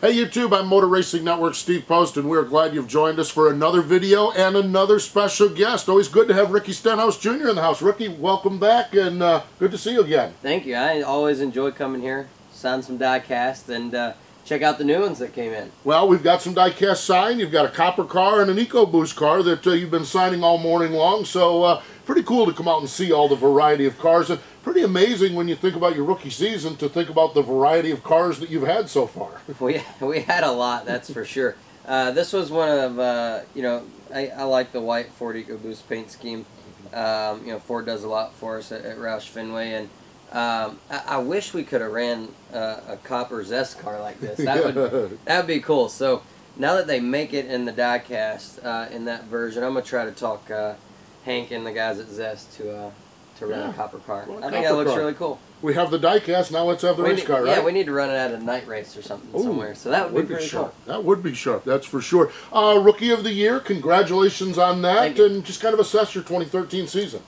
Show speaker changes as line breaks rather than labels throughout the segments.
Hey YouTube, I'm Motor Racing Network Steve Post, and we're glad you've joined us for another video and another special guest. Always good to have Ricky Stenhouse Jr. in the house. Ricky, welcome back, and good to see you again.
Thank you. I always enjoy coming here, sign some diecast, and check out the new ones that came in.
Well, we've got some diecast signed. You've got a copper car and an EcoBoost car that you've been signing all morning long, so pretty cool to come out and see all the variety of cars. And pretty amazing when you think about your rookie season to think about the variety of cars that you've had so far.
We had a lot, that's for sure. This was one of, I like the white Ford EcoBoost paint scheme. Ford does a lot for us at Roush Fenway, and I wish we could have ran a copper Zest car like this. That would be cool. So now that they make it in the diecast in that version, I'm gonna try to talk Hank and the guys at Zest to run a copper car.
Well,
I think that looks really cool.
We have the diecast, now let's have the race car, right?
Yeah, we need to run it at a night race or something somewhere. So that would be pretty
sharp.
cool.
That would be sharp, that's for sure. Rookie of the Year, congratulations on that, and just kind of assess your 2013 season.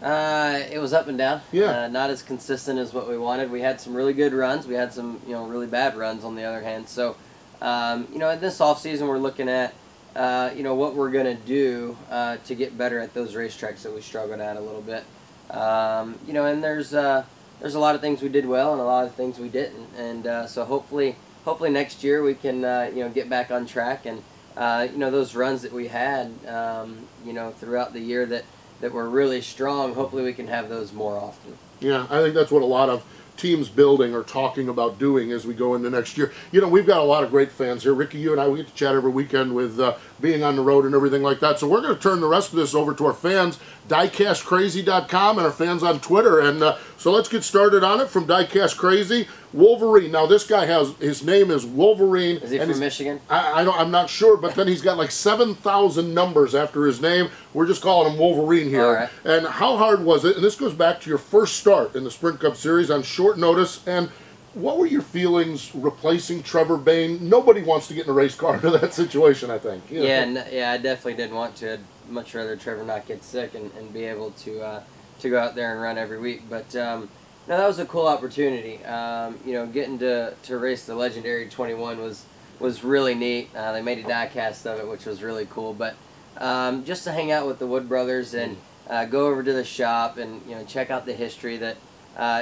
It was up and down.
Yeah.
Not as consistent as what we wanted. We had some really good runs. We had some, really bad runs on the other hand. So, in this off season, we're looking at, what we're gonna do to get better at those racetracks that we struggled at a little bit. And there's a lot of things we did well and a lot of things we didn't. And so hopefully next year we can, get back on track. And those runs that we had, throughout the year that were really strong, hopefully we can have those more often.
Yeah, I think that's what a lot of teams building or talking about doing as we go into next year. We've got a lot of great fans here. Ricky, you and I, we get to chat every weekend with being on the road and everything like that. So we're going to turn the rest of this over to our fans, diecastcrazy.com, and our fans on Twitter. And so let's get started on it from Diecast Crazy. Wolverine. Now this guy his name is Wolverine.
Is he from Michigan?
I'm not sure, but then he's got like 7,000 numbers after his name. We're just calling him Wolverine here.
All right.
And how hard was it? And this goes back to your first start in the Sprint Cup Series on short notice. And what were your feelings replacing Trevor Bayne? Nobody wants to get in a race car into that situation, I think.
Yeah, I definitely didn't want to. I'd much rather Trevor not get sick and be able to go out there and run every week. But no, that was a cool opportunity. Getting to race the legendary 21 was really neat. They made a diecast of it, which was really cool. But just to hang out with the Wood brothers and go over to the shop and check out the history that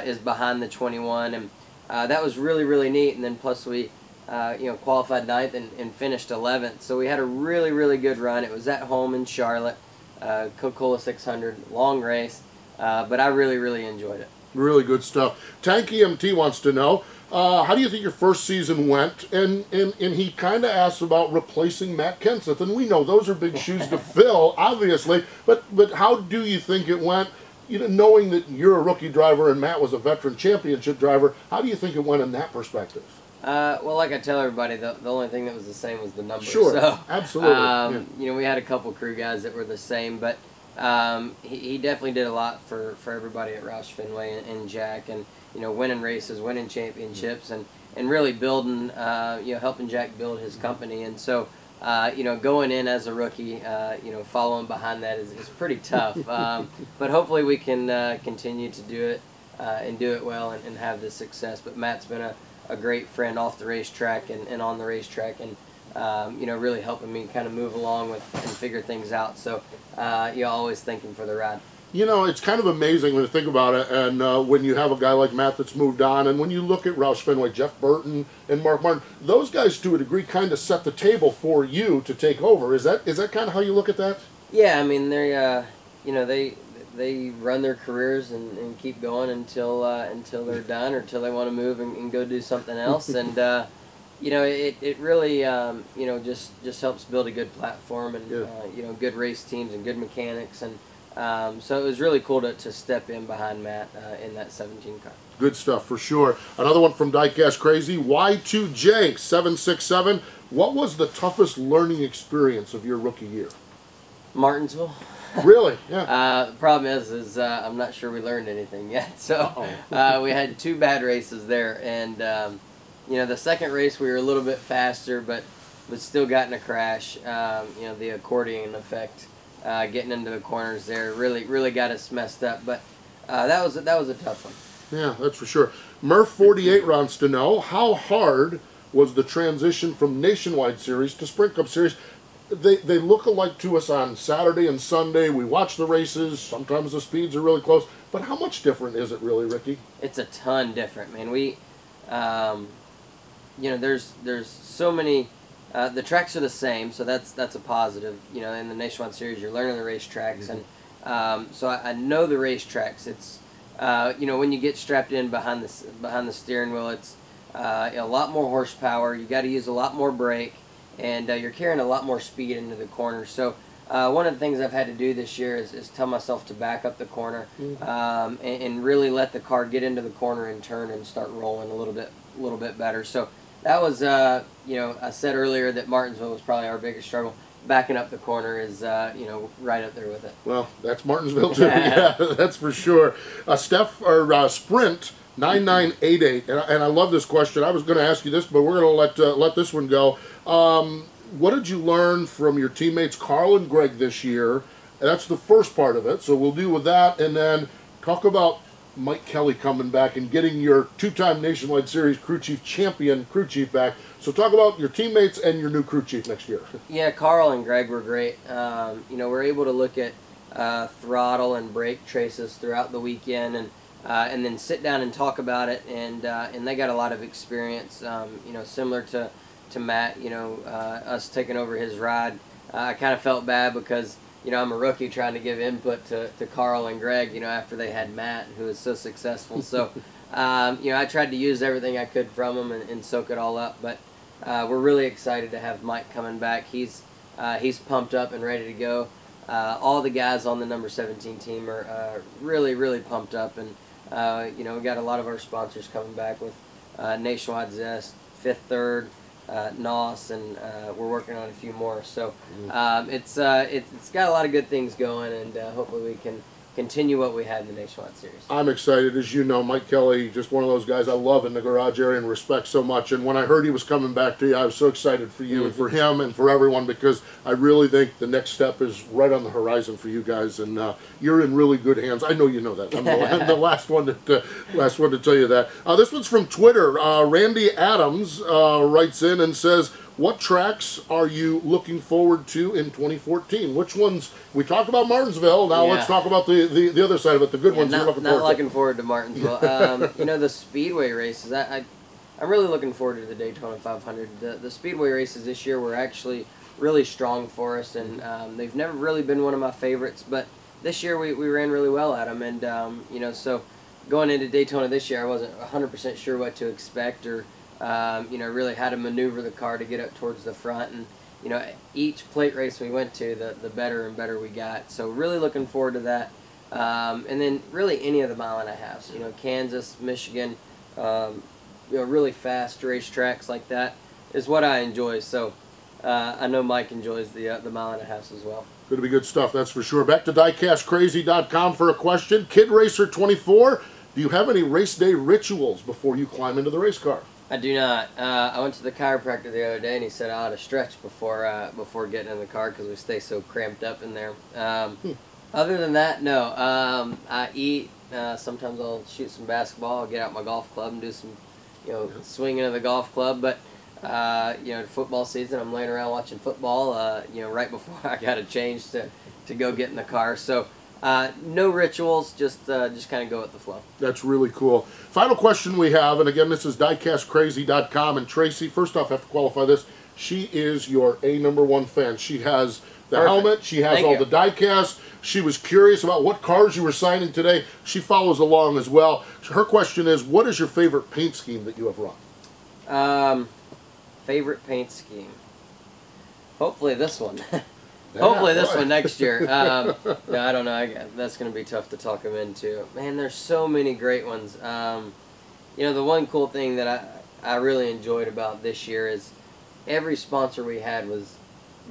is behind the 21, and that was really neat. And then plus we qualified 9th and finished 11th. So we had a really good run. It was at home in Charlotte, Coca-Cola 600, long race, but I really enjoyed it.
Really good stuff. Tank EMT wants to know, how do you think your first season went? And he kind of asks about replacing Matt Kenseth. And we know those are big shoes to fill, obviously. But how do you think it went? Knowing that you're a rookie driver and Matt was a veteran championship driver, how do you think it went in that perspective?
Well, like I tell everybody, the only thing that was the same was the numbers.
Sure,
so,
absolutely.
We had a couple crew guys that were the same, but he definitely did a lot for everybody at Roush Fenway and Jack, and winning races, winning championships, and really building, helping Jack build his company. And so, going in as a rookie, following behind that is pretty tough. But hopefully we can continue to do it and do it well and have this success. But Matt's been a great friend off the racetrack and on the racetrack, and really helping me kind of move along and figure things out. So, always thinking for the ride.
It's kind of amazing when you think about it, and when you have a guy like Matt that's moved on, and when you look at Roush Fenway, Jeff Burton and Mark Martin, those guys to a degree kind of set the table for you to take over. Is that kind of how you look at that?
Yeah, I mean they run their careers and keep going until they're done or until they want to move and go do something else. And it really just helps build a good platform and good race teams and good mechanics, and so it was really cool to step in behind Matt in that 17 car.
Good stuff for sure. Another one from Diecast Crazy, Y2J767. What was the toughest learning experience of your rookie year? Martinsville. Really? Yeah.
The problem is I'm not sure we learned anything yet. So we had 2 bad races there, and the second race we were a little bit faster, but still got in a crash. The accordion effect, getting into the corners there, really got us messed up. But that was a tough one.
Yeah, that's for sure. Murph 48 wants to know, how hard was the transition from Nationwide Series to Sprint Cup Series. They look alike to us on Saturday and Sunday. We watch the races. Sometimes the speeds are really close. But how much different is it really, Ricky?
It's a ton different, man. We, you know, there's so many. The tracks are the same, so that's a positive. You know, in the Nationwide Series, you're learning the racetracks, and so I know the racetracks. It's you know, when you get strapped in behind the steering wheel, it's a lot more horsepower. You got to use a lot more brake, and you're carrying a lot more speed into the corner. So one of the things I've had to do this year is tell myself to back up the corner and really let the car get into the corner and turn and start rolling a little bit better. So that was you know, I said earlier that Martinsville was probably our biggest struggle. Backing up the corner is, you know, right up there with it.
Well, that's Martinsville too. Yeah, that's for sure. Sprint 9988, and I love this question. I was going to ask you this, but we're going to let this one go. What did you learn from your teammates Carl and Greg this year? And that's the first part of it. So we'll deal with that, and then talk about Mike Kelly coming back and getting your two-time Nationwide Series crew chief champion crew chief back. So talk about your teammates and your new crew chief next year.
Yeah, Carl and Greg were great. You know, we're able to look at throttle and brake traces throughout the weekend, and then sit down and talk about it. And they got a lot of experience. You know, similar to Matt. You know, us taking over his ride. I kind of felt bad because, you know, I'm a rookie trying to give input to Carl and Greg, you know, after they had Matt, who was so successful. So, you know, I tried to use everything I could from them and soak it all up. But we're really excited to have Mike coming back. He's pumped up and ready to go. All the guys on the number 17 team are really, really pumped up. And, you know, we got a lot of our sponsors coming back with Nationwide Zest, Fifth Third, NOS, and we're working on a few more. So it's got a lot of good things going, and hopefully we can continue what we had in the Nationwide Series.
I'm excited. As you know, Mike Kelly, just one of those guys I love in the garage area and respect so much. And when I heard he was coming back to you, I was so excited for you and for him and for everyone, because I really think the next step is right on the horizon for you guys, and you're in really good hands. I know you know that. I'm the last one to tell you that. This one's from Twitter. Randy Adams writes in and says, what tracks are you looking forward to in 2014? Which ones? We talked about Martinsville. Now let's talk about the other side of it, the good ones you're looking forward to.
Not looking forward to Martinsville. You know, the Speedway races, I'm really looking forward to the Daytona 500. The Speedway races this year were actually really strong for us, and they've never really been one of my favorites, but this year we ran really well at them. And, you know, so going into Daytona this year, I wasn't 100% sure what to expect, or you know, really how to maneuver the car to get up towards the front. And, you know, each plate race we went to, the better and better we got. So really looking forward to that. And then really any of the mile-and-a-halves, you know, Kansas, Michigan, you know, really fast racetracks like that is what I enjoy. So I know Mike enjoys the mile-and-a-halves as well.
Going to be good stuff, that's for sure. Back to diecastcrazy.com for a question. Kid Racer 24, do you have any race day rituals before you climb into the race car?
I do not. I went to the chiropractor the other day, and he said I ought to stretch before getting in the car because we stay so cramped up in there. Other than that, no. I eat. Sometimes I'll shoot some basketball. I'll get out my golf club and do some, you know, swinging of the golf club. But you know, football season, I'm laying around watching football. You know, right before I got to change to go get in the car. So. No rituals, just kind of go with the flow.
That's really cool. Final question we have, and again, this is diecastcrazy.com, and Tracy, first off, I have to qualify this. She is your #1 fan. She has the helmet. She has all the diecast. She was curious about what cars you were signing today. She follows along as well. Her question is, what is your favorite paint scheme that you have run?
Favorite paint scheme? Hopefully this one. Hopefully this one next year. No, I don't know. That's going to be tough to talk him into. Man, there's so many great ones. You know, the one cool thing that I really enjoyed about this year is every sponsor we had was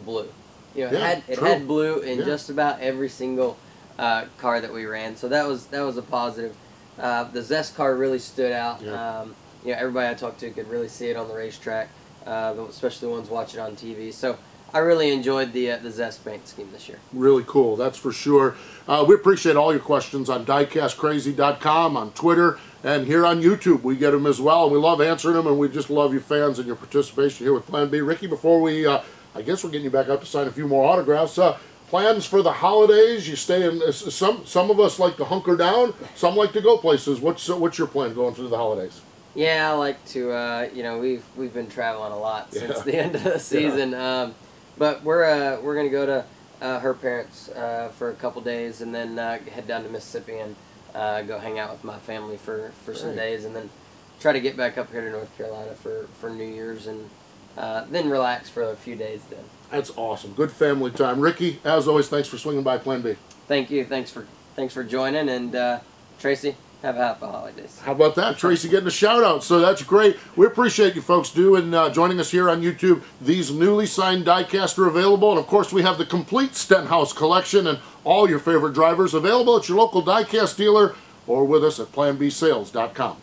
blue. You know, it had blue in just about every single car that we ran. So that was a positive. The Zest car really stood out. You know, everybody I talked to could really see it on the racetrack, especially the ones watching on TV. So I really enjoyed the Zest paint scheme this year.
Really cool, that's for sure. We appreciate all your questions on diecastcrazy.com, on Twitter, and here on YouTube. We get them as well, and we love answering them, and we just love you fans and your participation here with Plan B. Ricky, before we, I guess we're getting you back up to sign a few more autographs. Plans for the holidays? You stay in. Some of us like to hunker down. Some like to go places. What's your plan going through the holidays?
Yeah, I like to. You know, we've been traveling a lot since the end of the season. Yeah. But we're gonna go to her parents for a couple days, and then head down to Mississippi and go hang out with my family for some days, and then try to get back up here to North Carolina for New Year's, and then relax for a few days then.
That's awesome. Good family time. Ricky, as always, thanks for swinging by Plan B.
Thank you. Thanks for joining, and Tracy, have happy holidays.
How about that? Tracy getting a shout out, so that's great. We appreciate you folks joining us here on YouTube. These newly signed diecast are available, and of course we have the complete Stenhouse collection and all your favorite drivers available at your local diecast dealer or with us at planbsales.com.